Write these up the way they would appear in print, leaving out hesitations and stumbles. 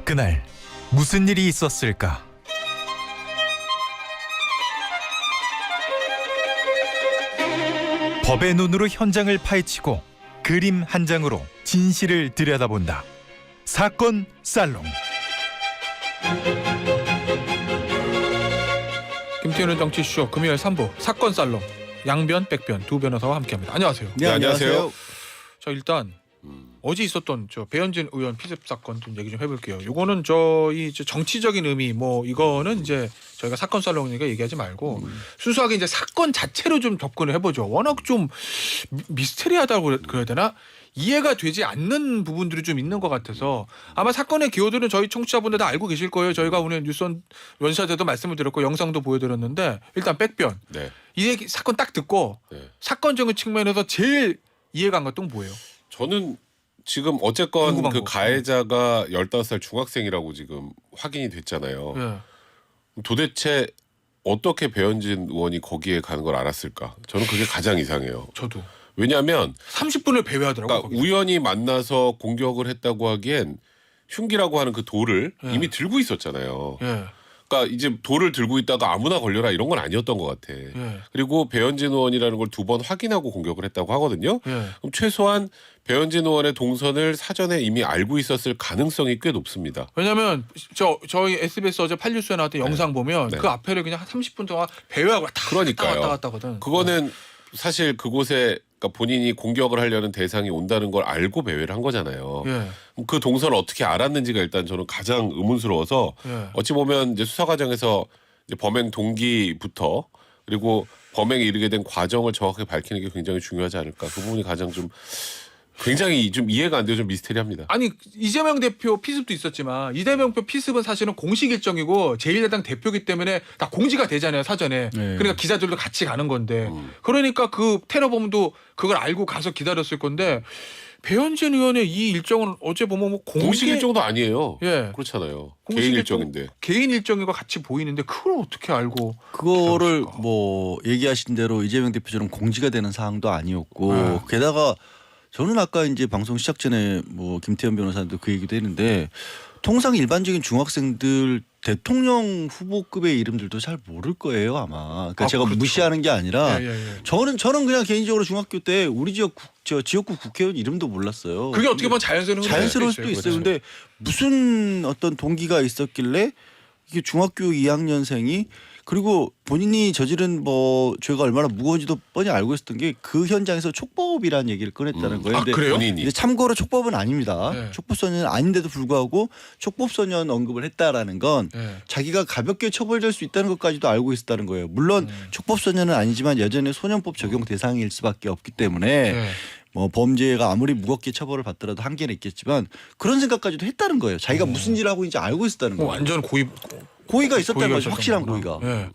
그날 무슨 일이 있었을까? 법의 눈으로 현장을 파헤치고 그림 한 장으로 진실을 들여다본다. 사건 살롱. 김태현의 정치쇼 금요일 3부 사건 살롱 양변 백변 두 변호사와 함께합니다. 안녕하세요. 네, 안녕하세요. 자 일단 어제 있었던 저 배현진 의원 피습 사건 좀 얘기 좀 해볼게요. 요거는 저희 정치적인 의미 뭐 이거는 이제 저희가 사건 살롱이니까 얘기하지 말고 순수하게 이제 사건 자체로 좀 접근을 해보죠. 워낙 좀 미스테리하다고 그래야 되나? 이해가 되지 않는 부분들이 좀 있는 것 같아서 아마 사건의 기호들은 저희 청취자분들 다 알고 계실 거예요. 저희가 오늘 뉴스 원샷 때도 말씀을 드렸고 영상도 보여드렸는데 일단 백변. 네. 이 얘기 사건 딱 듣고 네. 사건적인 측면에서 제일 이해가 안 갔던 건 뭐예요? 저는 지금 어쨌건 궁금한 그 거. 가해자가 15살 중학생이라고 지금 확인이 됐잖아요. 예. 도대체 어떻게 배현진 의원이 거기에 가는 걸 알았을까? 저는 그게 가장 이상해요. 저도. 왜냐하면 30분을 배회하더라고요. 그러니까 거기서. 우연히 만나서 공격을 했다고 하기엔 흉기라고 하는 그 돌을 예. 이미 들고 있었잖아요. 예. 그러니까 이제 돌을 들고 있다가 아무나 걸려라 이런 건 아니었던 것 같아. 예. 그리고 배현진 의원이라는 걸 2번 확인하고 공격을 했다고 하거든요. 예. 그럼 최소한 배현진 의원의 동선을 사전에 이미 알고 있었을 가능성이 꽤 높습니다. 왜냐면 저희 SBS 어제 8뉴스에 나왔던 영상 보면 네. 그 앞에를 그냥 한 30분 동안 배회하고 그러니까요. 왔다 갔다 하거든. 그거는 사실 그곳에 그러니까 본인이 공격을 하려는 대상이 온다는 걸 알고 배회를 한 거잖아요. 예. 그럼 그 동선을 어떻게 알았는지가 일단 저는 가장 의문스러워서 예. 어찌 보면 이제 수사 과정에서 이제 범행 동기부터 그리고 범행에 이르게 된 과정을 정확하게 밝히는 게 굉장히 중요하지 않을까. 그 부분이 가장 좀 굉장히 좀 이해가 안 돼요. 좀 미스테리합니다. 아니 이재명 대표 피습도 있었지만 이재명 대표 피습은 사실은 공식 일정이고 제1야당 대표기 때문에 다 공지가 되잖아요 사전에. 그러니까 기자들도 같이 가는 건데 그러니까 그 테러범도 그걸 알고 가서 기다렸을 건데 배현진 의원의 이 일정은 어제 보면 뭐 공식 일정도 아니에요. 예. 그렇잖아요. 공식 개인 일정, 일정인데. 개인 일정과 같이 보이는데 그걸 어떻게 알고 그거를 그럴까? 뭐 얘기하신 대로 이재명 대표처럼 공지가 되는 사항도 아니었고 네. 게다가 저는 아까 이제 방송 시작 전에 뭐 김태현 변호사도 그 얘기도 했는데 통상 일반적인 중학생들 대통령 후보급의 이름들도 잘 모를 거예요 아마. 그러니까 제가 그렇죠. 무시하는 게 아니라 예. 저는 그냥 개인적으로 중학교 때 우리 지역구 국회의원 이름도 몰랐어요. 그게 어떻게 보면 자연스러울 수도 있어요. 그렇죠. 근데 무슨 어떤 동기가 있었길래 이게 중학교 2학년생이 그리고 본인이 저지른 뭐 죄가 얼마나 무거운지도 뻔히 알고 있었던 게 그 현장에서 촉법이라는 얘기를 꺼냈다는 거예요. 아, 근데 그래요? 본인이. 이제 참고로 촉법은 아닙니다. 네. 촉법소년은 아닌데도 불구하고 촉법소년 언급을 했다라는 건 예. 자기가 가볍게 처벌될 수 있다는 것까지도 알고 있었다는 거예요. 물론 촉법소년은 아니지만 여전히 소년법 적용 대상일 수밖에 없기 때문에 예. 뭐 범죄가 아무리 무겁게 처벌을 받더라도 한계는 있겠지만 그런 생각까지도 했다는 거예요. 자기가 무슨 일을 하고 있는지 알고 있었다는 뭐 거예요. 완전 고의가 있었다는 거죠. 있었던 확실한 거구나. 고의가. 예.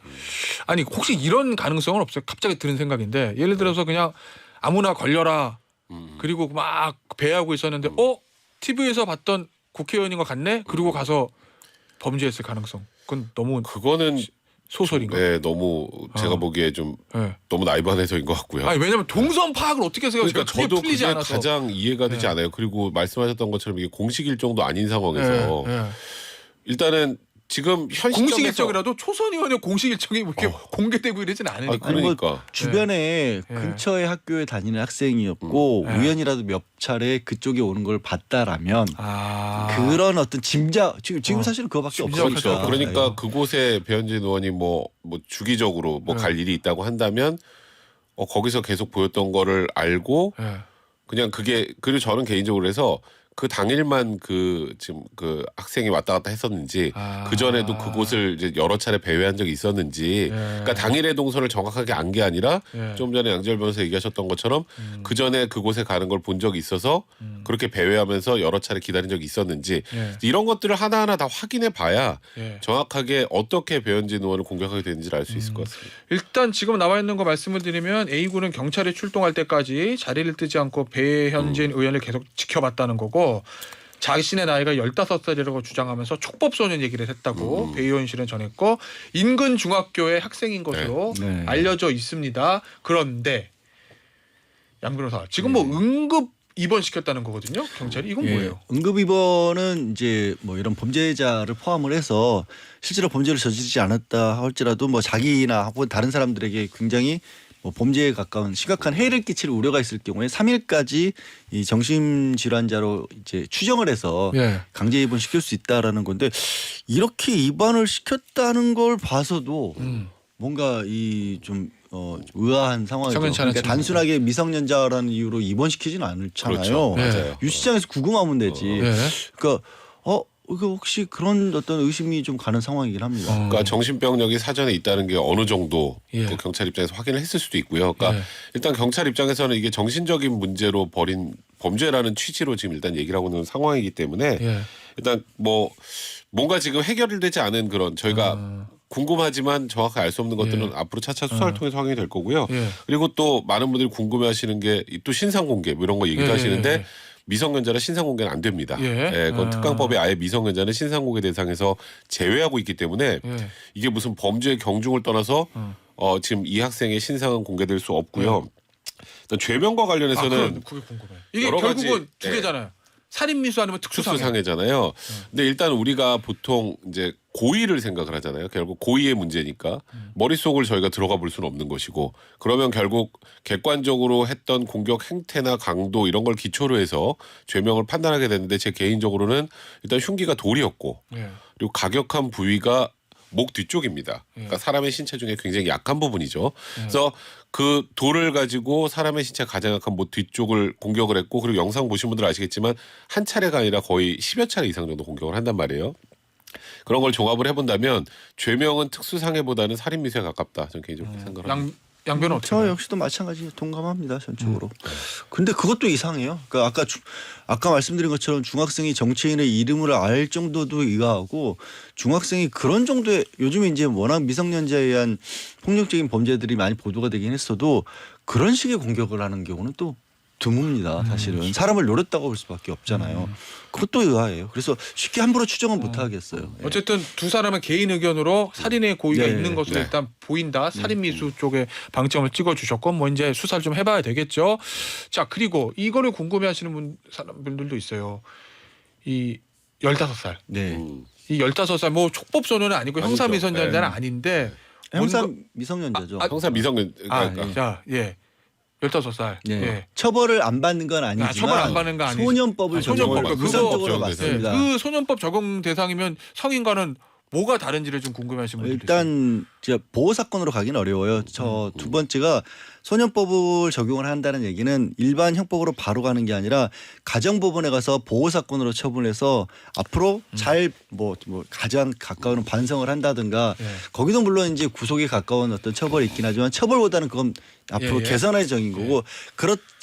아니 혹시 이런 가능성은 없어요? 갑자기 드는 생각인데 예를 들어서 그냥 아무나 걸려라. 그리고 막 배회하고 있었는데 TV에서 봤던 국회의원인 것 같네. 그리고 가서 범죄했을 가능성. 그건 너무 그거는 소설인가? 네, 너무 제가 보기에 좀 예. 너무 나이브한해서인 것 같고요. 아니 왜냐면 동선 파악을 어떻게 해서 그러니까 제가 저도 풀리지 그게 않아서. 가장 이해가 되지 네. 않아요. 그리고 말씀하셨던 것처럼 이게 공식 일정도 아닌 상황에서 예. 일단은 지금 현 공식 시점에서 일정이라도 초선 의원의 공식 일정이 뭐 이렇게 공개되고 이러진 않으니까. 아니, 뭐 그러니까 주변에 근처에 학교에 다니는 학생이었고 우연이라도 몇 차례 그쪽에 오는 걸 봤다라면 그런 어떤 짐작 지금 사실은 그거밖에 짐작 없어요. 그렇죠. 그러니까 그곳에 배현진 의원이 뭐 주기적으로 뭐 갈 일이 있다고 한다면 거기서 계속 보였던 거를 알고 예. 그냥 그리고 저는 개인적으로 해서 그 당일만 지금 그 학생이 왔다 갔다 했었는지 그 전에도 그곳을 이제 여러 차례 배회한 적이 있었는지 그러니까 당일의 동선을 정확하게 안 게 아니라 좀 전에 양지열 변호사 얘기하셨던 것처럼 그 전에 그곳에 가는 걸 본 적이 있어서 그렇게 배회하면서 여러 차례 기다린 적이 있었는지 이런 것들을 하나하나 다 확인해 봐야 정확하게 어떻게 배현진 의원을 공격하게 되는지를 알 수 있을 것 같습니다. 일단 지금 나와 있는 거 말씀을 드리면 A군은 경찰이 출동할 때까지 자리를 뜨지 않고 배현진 의원을 계속 지켜봤다는 거고 자신의 나이가 15살이라고 주장하면서 촉법소년 얘기를 했다고 배 의원실은 전했고 인근 중학교의 학생인 것으로 네. 알려져 있습니다. 그런데 양 변호사 지금 뭐 응급 입원시켰다는 거거든요. 경찰이 이건 예, 뭐예요? 응급 입원은 이제 뭐 이런 범죄자를 포함을 해서 실제로 범죄를 저지르지 않았다 할지라도 뭐 자기나 혹은 다른 사람들에게 굉장히 뭐 범죄에 가까운 심각한 해를 끼칠 우려가 있을 경우에 3일까지 이 정신질환자로 이제 추정을 해서 예. 강제 입원시킬 수 있다라는 건데 이렇게 입원을 시켰다는 걸 봐서도 뭔가 이 좀 의아한 상황이죠. 성년치 않은 그러니까 단순하게 미성년자라는 이유로 입원시키지는 않잖아요. 그렇죠. 네. 맞아요. 유치장에서 구금하면 되지. 예. 그러니까 이거 혹시 그런 어떤 의심이 좀 가는 상황이긴 합니다. 그러니까 정신병력이 사전에 있다는 게 어느 정도 예. 그 경찰 입장에서 확인을 했을 수도 있고요. 그러니까 예. 일단 경찰 입장에서는 이게 정신적인 문제로 벌인 범죄라는 취지로 지금 일단 얘기를 하고 있는 상황이기 때문에 예. 일단 뭐 뭔가 지금 해결되지 않은 그런 저희가 궁금하지만 정확하게 알 수 없는 것들은 앞으로 차차 수사를 통해서 확인이 될 거고요. 예. 그리고 또 많은 분들이 궁금해하시는 게 또 신상 공개 뭐 이런 거 얘기도 예. 하시는데 미성년자라 신상 공개는 안 됩니다. 예. 그건 특강법에 아예 미성년자는 신상 공개 대상에서 제외하고 있기 때문에 예. 이게 무슨 범죄의 경중을 떠나서 지금 이 학생의 신상은 공개될 수 없고요. 일단 죄명과 관련해서는 그게 궁금해. 이게 여러 가지, 결국은 두 예. 개잖아요. 살인미수 아니면 특수상해. 특수상해잖아요. 근데 일단 우리가 보통 이제 고의를 생각을 하잖아요. 결국 고의의 문제니까 머릿속을 저희가 들어가 볼 수는 없는 것이고 그러면 결국 객관적으로 했던 공격 행태나 강도 이런 걸 기초로 해서 죄명을 판단하게 되는데 제 개인적으로는 일단 흉기가 돌이었고 예. 그리고 가격한 부위가 목 뒤쪽입니다. 그러니까 사람의 신체 중에 굉장히 약한 부분이죠. 그래서 그 돌을 가지고 사람의 신체 가장 약한 목 뒤쪽을 공격을 했고 그리고 영상 보신 분들 아시겠지만 한 차례가 아니라 거의 10여 차례 이상 정도 공격을 한단 말이에요. 그런 걸 종합을 해본다면 죄명은 특수상해보다는 살인미수에 가깝다. 저는 개인적으로 생각을 합니다. 양변은 어떻게 저 봐요? 역시도 마찬가지 동감합니다 전적으로. 근데 그것도 이상해요. 그러니까 아까 말씀드린 것처럼 중학생이 정치인의 이름을 알 정도도 의아하고 중학생이 그런 정도의 요즘에 이제 워낙 미성년자에 의한 폭력적인 범죄들이 많이 보도가 되긴 했어도 그런 식의 공격을 하는 경우는 또 드뭅니다. 사실은 사람을 노렸다고 볼 수밖에 없잖아요. 그것도 의아해요. 그래서 쉽게 함부로 추정은 못 하겠어요. 예. 어쨌든 두 사람의 개인 의견으로 살인의 고의가 네. 있는 것으로 네. 일단 보인다. 살인미수 쪽에 방점을 찍어주셨고 뭐 이제 수사를 좀 해봐야 되겠죠. 자 그리고 이거를 궁금해하시는 사람들도 있어요. 이 15살. 네. 이 15살 뭐 촉법소년은 아니고 아니죠. 형사미성년자는 네. 아닌데 형사 뭔가- 미성년자죠. 형사 미성년 그러니까 자, 예. 15살. 네. 예. 처벌을 안 받는 건 아니지만 처벌 안 받는 건 아니지. 소년법을 소년법, 적용을 그거 우선적으로 적용 맞습니다. 그 소년법 적용 대상이면 성인과는 뭐가 다른지를 좀 궁금해하시는 분들이 있어요. 일단 이제 보호 사건으로 가기는 어려워요. 저 두 번째가 소년법을 적용을 한다는 얘기는 일반 형법으로 바로 가는 게 아니라 가정법원에 가서 보호 사건으로 처분해서 앞으로 잘 뭐 가장 가까운 반성을 한다든가 예. 거기도 물론 이제 구속에 가까운 어떤 처벌이 있긴 하지만 처벌보다는 그건 앞으로 예, 예. 개선의 정인 거고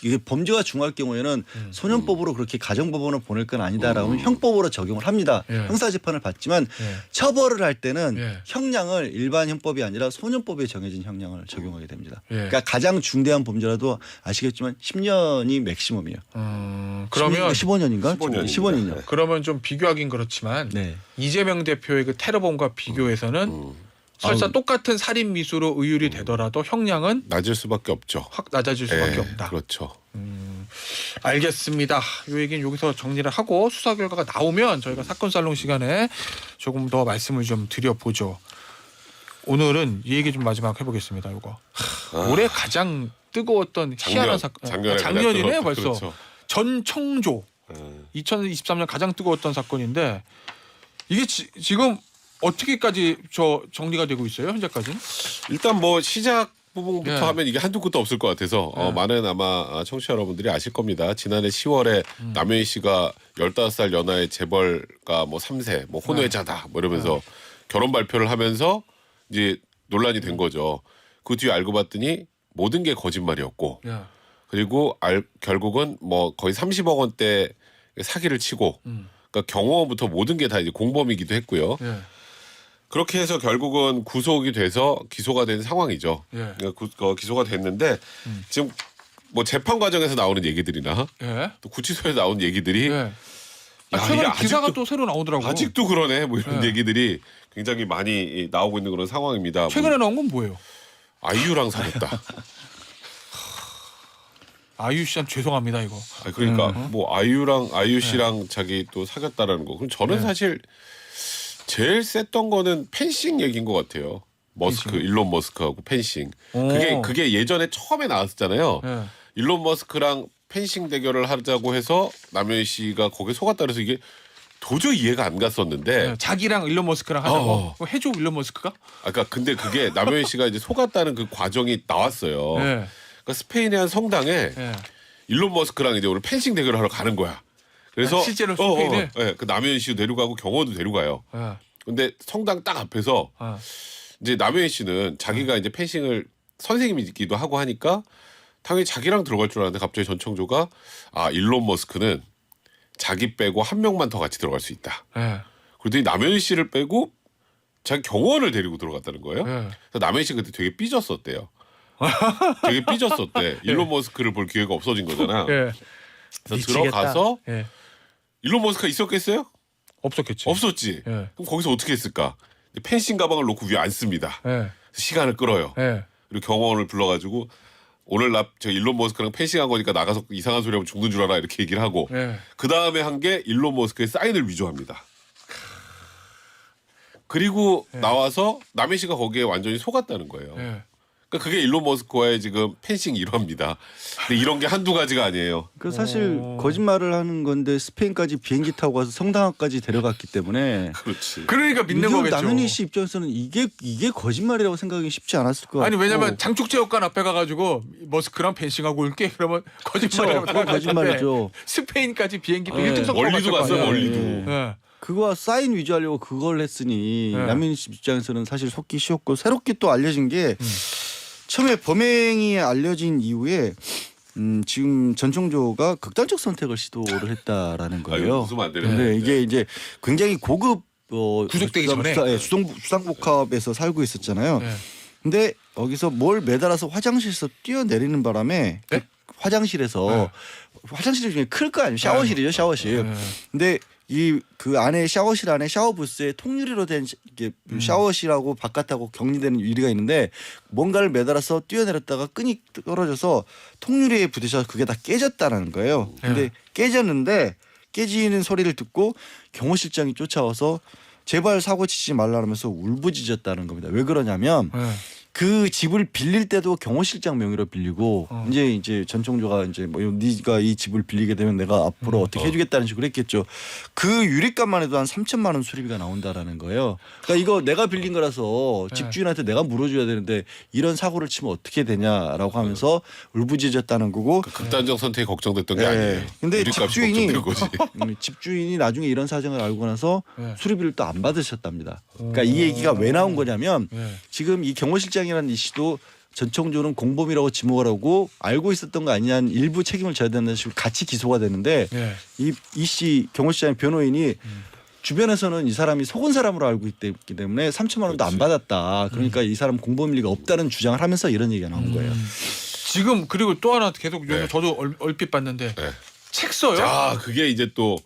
이게 범죄가 중할 경우에는 소년법으로 그렇게 가정법원을 보낼 건 아니다라고 하면 형법으로 적용을 합니다. 예. 형사재판을 받지만 예. 처벌을 할 때는 예. 형량을 일반 형법이 아니라 소년법에 정해진 형량을 적용하게 됩니다. 예. 그러니까 가장 중대한 범죄라도 아시겠지만 10년이 맥시멈이에요. 그러면 15년인가? 15년입니다. 15년이요. 그러면 좀 비교하긴 그렇지만 네. 이재명 대표의 그 테러범과 비교해서는 설사 똑같은 살인 미수로 의율이 되더라도 형량은 낮을 수밖에 없죠. 확 낮아질 수밖에 예, 없다. 그렇죠. 알겠습니다. 이 얘기는 여기서 정리를 하고 수사 결과가 나오면 저희가 사건 살롱 시간에 조금 더 말씀을 좀 드려보죠. 오늘은 이 얘기 좀 마지막 해보겠습니다. 이거 올해 가장 뜨거웠던 희한한 사건. 작년이네 가장 벌써. 그렇죠. 전 청조 2023년 가장 뜨거웠던 사건인데 이게 지금 어떻게까지 정리가 되고 있어요? 현재까지는? 일단 뭐 시작 부분부터 네. 하면 이게 한두 끝도 없을 것 같아서 많은 아마 청취자 여러분들이 아실 겁니다. 지난해 10월에 남효희 씨가 15살 연하의 재벌가 뭐 3세 뭐 혼외자다 뭐 이러면서 결혼 발표를 하면서 이제 논란이 된 거죠. 그 뒤에 알고 봤더니 모든 게 거짓말이었고 예. 그리고 결국은 뭐 거의 30억 원대 사기를 치고 그러니까 경호부터 모든 게 다 이제 공범이기도 했고요. 예. 그렇게 해서 결국은 구속이 돼서 기소가 된 상황이죠. 예. 그러니까 기소가 됐는데 지금 뭐 재판 과정에서 나오는 얘기들이나 예. 또 구치소에 나온 얘기들이 예. 야, 최근에 이게 기사가 아직도- 또 새로 나오더라고. 아직도 그러네 뭐 이런 예. 얘기들이 굉장히 많이 나오고 있는 그런 상황입니다. 최근에 나온 건 뭐예요? 아이유랑 사귀었다. 아이유 씨한 죄송합니다 이거. 그러니까 뭐 아이유 씨랑 자기 또 사귀었다라는 거. 그럼 저는 네. 사실 제일 셌던 거는 펜싱 얘기인 것 같아요. 일론 머스크하고 펜싱. 그게 예전에 처음에 나왔었잖아요. 네. 일론 머스크랑 펜싱 대결을 하자고 해서 남현희 씨가 거기에 속았다 그래서 이게 도저히 이해가 안 갔었는데. 네, 자기랑 일론 머스크랑 하자고. 그거 해줘 일론 머스크가? 아까 근데 그게 남현희 씨가 이제 속았다는 그 과정이 나왔어요. 네. 그러니까 스페인의 한 성당에 네. 일론 머스크랑 이제 오늘 펜싱 대결을 하러 가는 거야. 그래서 실제로 스페인에? 그 남현희 씨도 내려가고 경호도 데려가요. 네. 근데 성당 딱 앞에서 이제 남현희 씨는 자기가 이제 펜싱을 선생님이기도 하고 하니까 당연히 자기랑 들어갈 줄 알았는데 갑자기 전청조가 일론 머스크는 자기 빼고 한 명만 더 같이 들어갈 수 있다. 네. 그랬더니 남현희 씨를 빼고 자기 경호원을 데리고 들어갔다는 거예요. 네. 그래서 남현희 씨 그때 되게 삐졌었대요. 되게 삐졌었대. 일론 머스크를 볼 기회가 없어진 거잖아. 네. 그래서 미치겠다. 들어가서 네. 일론 머스크가 있었겠어요? 없었겠지. 없었지. 네. 그럼 거기서 어떻게 했을까? 펜싱 가방을 놓고 위에 앉습니다. 네. 시간을 끌어요. 네. 그리고 경호원을 불러가지고 오늘 저 일론 머스크랑 펜싱한 거니까 나가서 이상한 소리 하면 죽는 줄 알아 이렇게 얘기를 하고 네. 그 다음에 한 게 일론 머스크의 사인을 위조합니다. 그리고 나와서 남의 씨가 거기에 완전히 속았다는 거예요. 네. 그러니까 그게 일론 머스크와의 지금 펜싱 일화입니다. 근데 이런 게 한두 가지가 아니에요. 그 사실 거짓말을 하는 건데 스페인까지 비행기 타고 가서 성당까지 데려갔기 때문에 그렇지. 그러니까 믿는 요즘 거겠죠. 남현희 씨 입장에서는 이게 거짓말이라고 생각하기 쉽지 않았을 것 같고. 아니 왜냐면 장축체육관 앞에 가가지고 머스크랑 펜싱하고 올게 그러면 거짓말이라고 그건 거짓말이죠. 스페인까지 비행기 네. 1등 멀리도 갔어요. 멀리도. 네. 그거와 사인 위조하려고 그걸 했으니 네. 남현희 씨 입장에서는 사실 속기 쉬웠고 새롭게 또 알려진 게 처음에 범행이 알려진 이후에 지금 전청조가 극단적 선택을 시도를 했다라는 거예요. 웃으면 안 되는데. 근데 이게 이제 굉장히 고급 구속되기 전에? 수상복합에서 살고 있었잖아요. 네. 근데 거기서 뭘 매달아서 화장실에서 뛰어내리는 바람에 네? 그 화장실에서 화장실 중에 클 거 아니에요. 샤워실이죠, 샤워실. 네. 근데 그 안에 샤워실 안에 샤워 부스에 통유리로 된 이게 샤워실하고 바깥하고 격리되는 유리가 있는데 뭔가를 매달아서 뛰어내렸다가 끈이 떨어져서 통유리에 부딪혀서 그게 다 깨졌다는 거예요. 근데 깨졌는데 깨지는 소리를 듣고 경호실장이 쫓아와서 제발 사고 치지 말라면서 울부짖었다는 겁니다. 왜 그러냐면 네. 그 집을 빌릴 때도 경호실장 명의로 빌리고 이제 전청조가 이제 뭐 네가 이 집을 빌리게 되면 내가 앞으로 어떻게 해주겠다는 식으로 했겠죠. 그 유리값만 해도 한 3천만 원 수리비가 나온다라는 거예요. 그러니까 이거 내가 빌린 거라서 집주인한테 내가 물어줘야 되는데 이런 사고를 치면 어떻게 되냐라고 하면서 울부짖었다는 거고. 극단적 선택이 걱정됐던 게 아니에요. 근데 유리값이 집주인이 걱정된 거지. 집주인이 나중에 이런 사정을 알고 나서 네. 수리비를 또 안 받으셨답니다. 그러니까 이 얘기가 왜 나온 거냐면 네. 지금 이 경호실장이라는 이씨도 전청조는 공범이라고 지목을 하고 알고 있었던 거 아니냐는 일부 책임을 져야 된다는 식으로 같이 기소가 되는데 네. 이씨 경호실장 변호인이 주변에서는 이 사람이 속은 사람으로 알고 있기 때문에 3천만 원도 안 받았다. 그러니까 이 사람 공범일 리가 없다는 주장을 하면서 이런 얘기가 나온 거예요. 지금 그리고 또 하나 계속 네. 저도 얼핏 봤는데 네. 책 써요? 자, 그게 이제 또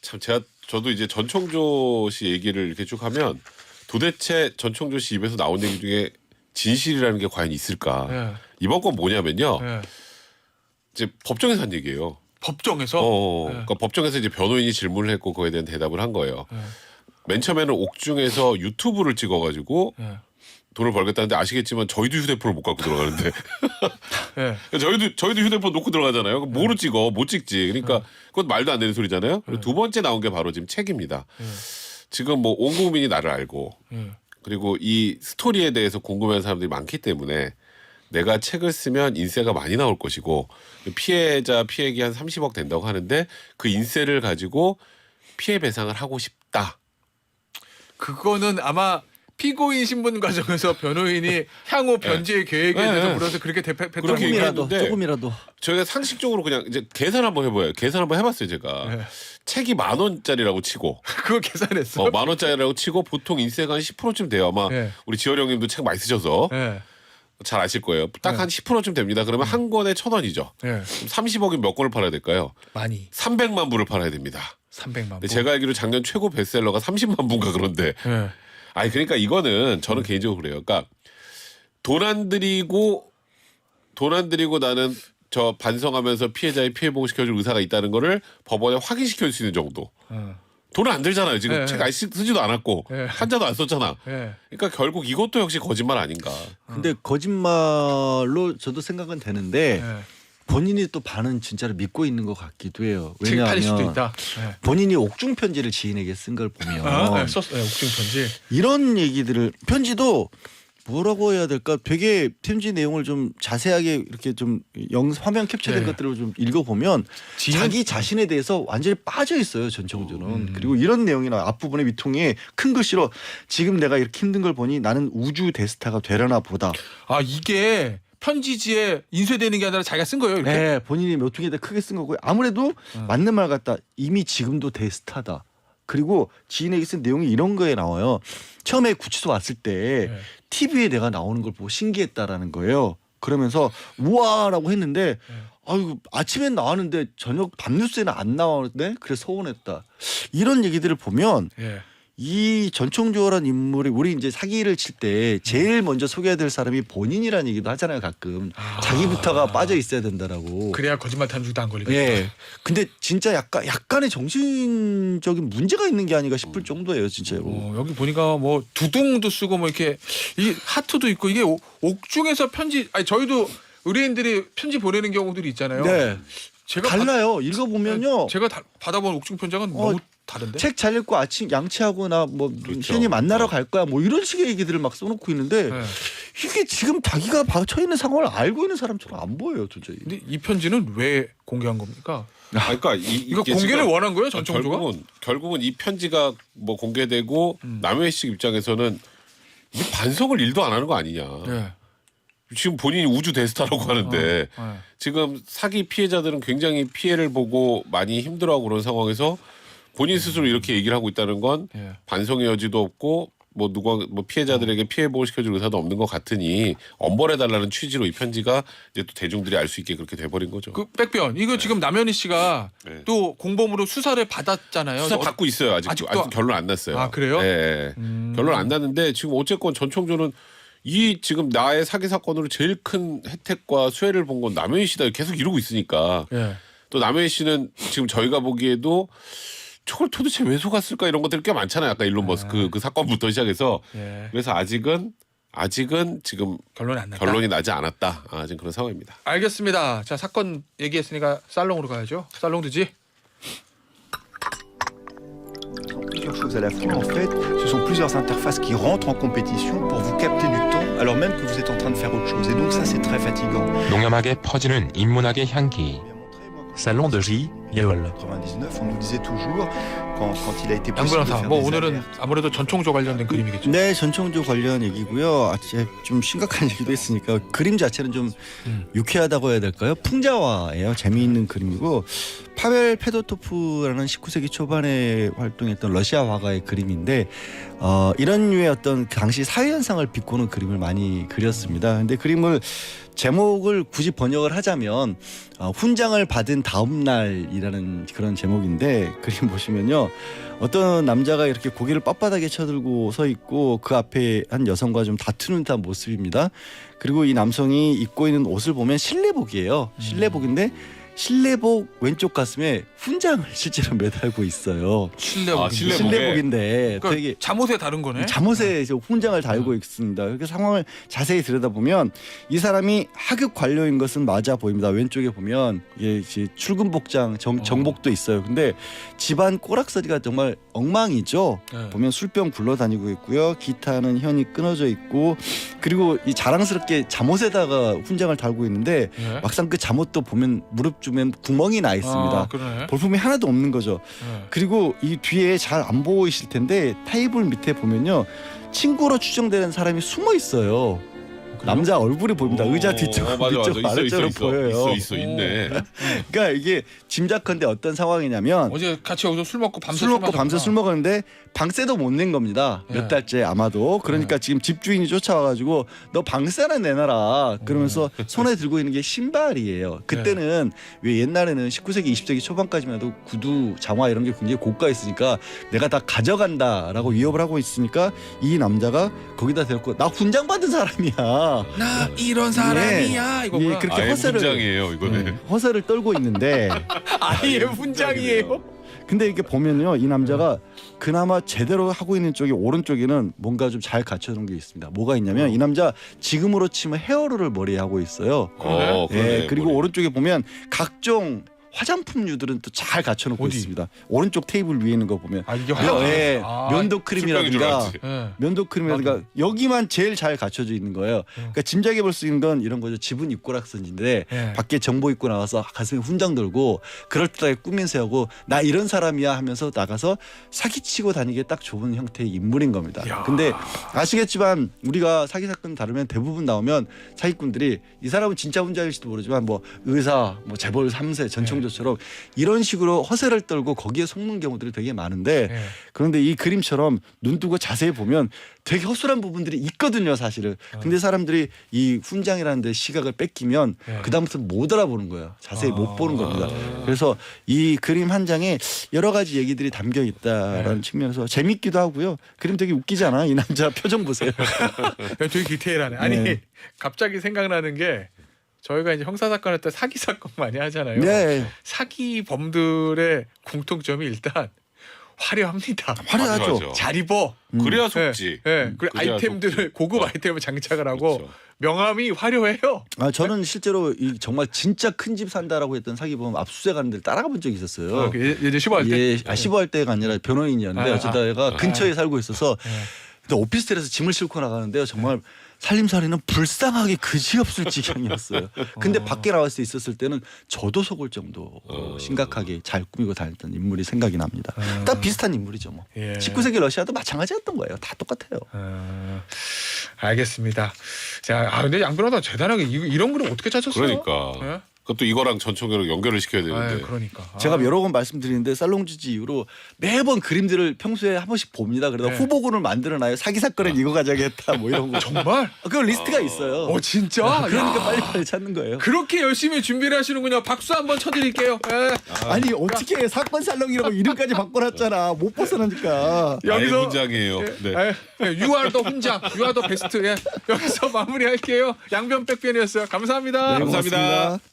참 저도 이제 전청조 씨 얘기를 이렇게 쭉 하면 도대체 전청조 씨 입에서 나온 얘기 중에 진실이라는 게 과연 있을까? 네. 이번 건 뭐냐면요. 네. 이제 법정에서 한 얘기예요. 법정에서 네. 그러니까 법정에서 이제 변호인이 질문을 했고 그거에 대한 대답을 한 거예요. 네. 맨 처음에는 옥중에서 유튜브를 찍어가지고 네. 돈을 벌겠다는데 아시겠지만 저희도 휴대폰을 못 갖고 들어가는데 네. 저희도 휴대폰 놓고 들어가잖아요. 그럼 뭐로 찍어? 못 찍지. 그러니까 그건 말도 안 되는 소리잖아요. 그리고 두 번째 나온 게 바로 지금 책입니다. 지금 뭐 온 국민이 나를 알고 그리고 이 스토리에 대해서 궁금해하는 사람들이 많기 때문에 내가 책을 쓰면 인세가 많이 나올 것이고 피해자 피해액이 한 30억 된다고 하는데 그 인세를 가지고 피해 배상을 하고 싶다. 그거는 아마 피고인 신분 과정에서 변호인이 향후 변제 계획에 대해서 물어서 그렇게 그렇게 대표했다고 얘기하는데 조금이라도 저희가 상식적으로 그냥 이제 계산 한번 해봐요. 계산 한번 해봤어요 제가. 네. 책이 10,000원짜리라고 치고 그거 계산했어. 10,000원짜리라고 치고 보통 인세가 한 10%쯤 돼요. 아마 네. 우리 지열이 형님도 책 많이 쓰셔서 네. 잘 아실 거예요. 딱 한 10%쯤 됩니다. 그러면 한 권에 1,000원이죠. 네. 그럼 30억이면 몇 권을 팔아야 될까요? 많이 300만 부를 팔아야 됩니다. 300만 근데 부. 제가 알기로 작년 최고 베스트셀러가 30만 부인가 그런데 네. 아니 그러니까 이거는 저는 개인적으로 그래요. 그러니까 돈 안 들이고 나는 저 반성하면서 피해자의 피해 보호시켜줄 의사가 있다는 거를 법원에 확인시킬 수 있는 정도. 돈은 안 들잖아요. 지금 네. 책 아직 쓰지도 않았고 네. 한자도 안 썼잖아. 네. 그러니까 결국 이것도 역시 거짓말 아닌가. 근데 거짓말로 저도 생각은 되는데 네. 본인이 또 반은 진짜로 믿고 있는 것 같기도 해요. 책 팔릴 수도 왜냐하면 있다. 네. 본인이 옥중 편지를 지인에게 쓴 걸 보면 네, 옥중 편지. 이런 얘기들을 편지도 뭐라고 해야 될까? 되게 편지 내용을 좀 자세하게 이렇게 좀 화면 캡처된 네. 것들을 좀 읽어보면 자기 자신에 대해서 완전히 빠져 있어요. 전청조는. 그리고 이런 내용이나 앞부분에 밑통에 큰 글씨로 지금 내가 이렇게 힘든 걸 보니 나는 우주 대스타가 되려나 보다. 아 이게 편지지에 인쇄되는 게 아니라 자기가 쓴 거예요. 이렇게? 네, 본인이 몇통에다 크게 쓴 거고요. 아무래도 맞는 말 같다. 이미 지금도 대스타다. 그리고 지인에게 쓴 내용이 이런 거에 나와요. 처음에 구치소 왔을 때 네. TV에 내가 나오는 걸 보고 신기했다라는 거예요. 그러면서 우와라고 했는데 아유 아침엔 나왔는데 저녁 밤 뉴스에는 안 나오는데 그래서 서운했다. 이런 얘기들을 보면 예. 이 전총조라는 인물이 우리 이제 사기를 칠 때 제일 먼저 소개해야 될 사람이 본인이라는 얘기도 하잖아요. 가끔 자기부터가 빠져 있어야 된다라고. 그래야 거짓말 탐지도 안 걸리겠다. 예. 근데 진짜 약간의 정신적인 문제가 있는 게 아닌가 싶을 정도예요, 진짜로. 여기 보니까 뭐 두둥도 쓰고 뭐 이렇게 이 하트도 있고 이게 옥중에서 편지. 아니 저희도 의뢰인들이 편지 보내는 경우들이 있잖아요. 네. 제가 달라요. 읽어보면요. 제가 받아본 옥중 편지는 너무 다른데. 책 잘 읽고 아침 양치하거나 뭐 그렇죠. 현이 만나러 갈 거야 뭐 이런 식의 얘기들을 막 써놓고 있는데 네. 이게 지금 자기가 처해 있는 상황을 알고 있는 사람처럼 안 보여요, 도저히. 근데 이 편지는 왜 공개한 겁니까? 그러니까 이거 이게 공개를 지금 원한 거예요, 전청조가? 결국은 이 편지가 뭐 공개되고 남해희 씨 입장에서는 이 반성을 일도 안 하는 거 아니냐. 네. 지금 본인이 우주 대스타라고 하는데 네. 지금 사기 피해자들은 굉장히 피해를 보고 많이 힘들어하고 그런 상황에서 본인 스스로 이렇게 얘기를 하고 있다는 건 예. 반성의 여지도 없고 뭐 누가 뭐 피해자들에게 피해 보호 시켜줄 의사도 없는 것 같으니 엄벌해달라는 취지로 이 편지가 이제 또 대중들이 알 수 있게 그렇게 돼버린 거죠. 그 백변 이거 지금 남현희 씨가 네. 또 공범으로 수사를 받았잖아요. 수사 받고 있어요. 아직도 결론 안 났어요. 아, 그래요? 네. 결론 안 났는데 지금 어쨌건 전청조는 이 지금 나의 사기 사건으로 제일 큰 혜택과 수혜를 본 건 남현희 씨다 계속 이러고 있으니까 예. 또 남현희 씨는 지금 저희가 보기에도 저걸 도대체 왜 속았을까 이런 것들이 꽤 많잖아요. 아까 일론 머스크 그 사건부터 시작해서 예. 그래서 아직은 지금 결론이 안 났다. 결론이 나지 않았다. 지금 그런 상황입니다. 알겠습니다. 자 사건 얘기했으니까 살롱으로 가야죠. 살롱 드지. Plusieurs choses à la fois. En fait, ce sont plusieurs interfaces qui rentrent en compétition pour vous capter du temps alors même que vous êtes en train de faire autre chose. Et donc ça, c'est très fatigant. 농염하게 퍼지는 인문학의 향기. Salon de J. Yeol. 99, on nous disait toujours quand il a été 양 possible de 변호사 faire 뭐 des 오늘은 alertes. 아무래도 전청조 관련된 그림이겠죠. 네, 전청조 관련 얘기고요. 좀 심각한 얘기도 있으니까 그림 자체는 좀 유쾌하다고 해야 될까요? 풍자화예요. 재미있는 그림이고 파벨 페도토프라는 19세기 초반에 활동했던 러시아 화가의 그림인데 이런 류의 어떤 당시 사회 현상을 비꼬는 그림을 많이 그렸습니다. 근데 그림을 제목을 굳이 번역을 하자면 훈장을 받은 다음 날이라는 그런 제목인데 그림 보시면요. 어떤 남자가 이렇게 고개를 빳빳하게 쳐들고 서 있고 그 앞에 한 여성과 좀 다투는 듯한 모습입니다. 그리고 이 남성이 입고 있는 옷을 보면 실내복이에요. 실내복인데 실내복 왼쪽 가슴에 훈장을 실제로 매달고 있어요. 실내복. 실내복인데 그러니까 되게 잠옷에 다른 거네. 잠옷에 훈장을 달고 있습니다. 이렇게 상황을 자세히 들여다보면 이 사람이 하급 관료인 것은 맞아 보입니다. 왼쪽에 보면 이게 출근 복장 정복도 있어요. 근데 집안 꼬락서리가 정말 엉망이죠. 네. 보면 술병 굴러다니고 있고요. 기타는 현이 끊어져 있고 그리고 이 자랑스럽게 잠옷에다가 훈장을 달고 있는데 예. 막상 그 잠옷도 보면 무릎 주면 구멍이 나 있습니다. 아, 그러네. 볼품이 하나도 없는 거죠. 예. 그리고 이 뒤에 잘 안 보이실 텐데 테이블 밑에 보면요 친구로 추정되는 사람이 숨어 있어요. 남자 얼굴이 보입니다. 의자 뒤쪽, 맞아, 위쪽 맞아. 아래쪽으로 보여요. 있네. 그러니까 이게 짐작컨대 어떤 상황이냐면 어제 같이 여기서 술 먹고 밤새 술 먹고 마셨구나. 밤새 술 먹었는데 방세도 못 낸 겁니다. 예. 몇 달째 아마도. 그러니까 지금 집주인이 쫓아와가지고 너 방세나 내놔라. 그러면서 손에 들고 있는 게 신발이에요. 그때는 왜 옛날에는 19세기 20세기 초반까지만 해도 구두 장화 이런 게 굉장히 고가였으니까 내가 다 가져간다라고 위협을 하고 있으니까 이 남자가 거기다 대놓고 나 훈장 받은 사람이야. 아니라 나 이런 사람이야 이거구나. 예, 그렇게 아예 허세를 문장이에요 이거는. 허세를 떨고 있는데 아예 훈장이에요. 근데 이렇게 보면요 이 남자가 그나마 제대로 하고 있는 쪽이 오른쪽에는 뭔가 좀 잘 갖춰놓은 게 있습니다. 뭐가 있냐면 이 남자 지금으로 치면 헤어롤을 머리에 하고 있어요. 그러네, 예, 그리고 머리. 오른쪽에 보면 각종 화장품류들은 또 잘 갖춰놓고 어디? 있습니다. 오른쪽 테이블 위에 있는 거 보면 아 이게 면도 술병인 줄 크림이라든가 알았지. 예. 면도 크림이라든가 여기만 제일 잘 갖춰져 있는 거예요. 그러니까 짐작해 볼 수 있는 건 이런 거죠. 집은 입고락선인데 예. 밖에 정보 입고 나와서 가슴에 훈장 들고 그럴듯하게 꾸민새 하고 나 이런 사람이야 하면서 나가서 사기치고 다니기에 딱 좋은 형태의 인물인 겁니다. 야. 근데 아시겠지만 우리가 사기 사건 다루면 대부분 나오면 사기꾼들이 이 사람은 진짜 훈장일지도 모르지만 뭐 의사, 뭐 재벌 3세, 전청조처럼 이런 식으로 허세를 떨고 거기에 속는 경우들이 되게 많은데 예. 그런데 이 그림처럼 눈 뜨고 자세히 보면 되게 허술한 부분들이 있거든요, 사실은. 근데 사람들이 이 훈장이라는 데 시각을 뺏기면 예. 그다음부터 못 알아보는 거예요. 자세히 못 보는 겁니다. 아. 그래서 이 그림 한 장에 여러 가지 얘기들이 담겨 있다라는 예. 측면에서 재밌기도 하고요. 그림 되게 웃기잖아. 이 남자 표정 보세요. 되게 디테일하네. 아니 네. 갑자기 생각나는 게 저희가 이제 형사 사건 할 때 사기 사건 많이 하잖아요. 네. 사기 범들의 공통점이 일단 화려합니다. 화려하죠. 맞아. 잘 입어. 그래야 예, 속지. 예. 그리고 그래야 아이템들을 속지. 고급 아이템을 장착을 하고 그렇죠. 명함이 화려해요. 아, 저는 실제로 이 정말 진짜 큰 집 산다라고 했던 사기범 압수수색하는 데를 따라가 본 적이 있었어요. 예전 15할 때. 예, 15할 때가 아니라 변호인이었는데 아, 어쩌다 얘가 근처에 살고 있어서 근데 오피스텔에서 짐을 싣고 나가는데요. 정말 살림살이는 불쌍하게 그지없을 지경이었어요. 근데 밖에 나와 있었을 때는 저도 속을 정도 심각하게 잘 꾸미고 다녔던 인물이 생각이 납니다. 딱 비슷한 인물이죠. 뭐. 예. 19세기 러시아도 마찬가지였던 거예요. 다 똑같아요. 알겠습니다. 자, 근데 양 변호사 대단하게 이런 그림 어떻게 찾았어요? 그러니까. 예? 그것도 이거랑 전총으로 연결을 시켜야 아, 되는데. 그러니까. 제가 여러 번 말씀드리는데 살롱지지 이후로 매번 그림들을 평소에 한 번씩 봅니다. 그러다 네. 후보군을 만들어놔요. 사기 사건은 이거 가져야겠다 뭐 이런 거. 정말? 그 리스트가 있어요. 진짜? 그러니까 야. 빨리빨리 찾는 거예요. 그렇게 열심히 준비를 하시는군요. 박수 한번 쳐드릴게요. 예. 아니 어떻게 사건 살롱이라고 이름까지 바꿔놨잖아. 못 벗어나니까. 아예 여기서 문장이에요. 네. You are the 훈장, You are the best. 예. 여기서 마무리할게요. 양변 백변이었어요. 감사합니다. 네, 감사합니다. 고맙습니다.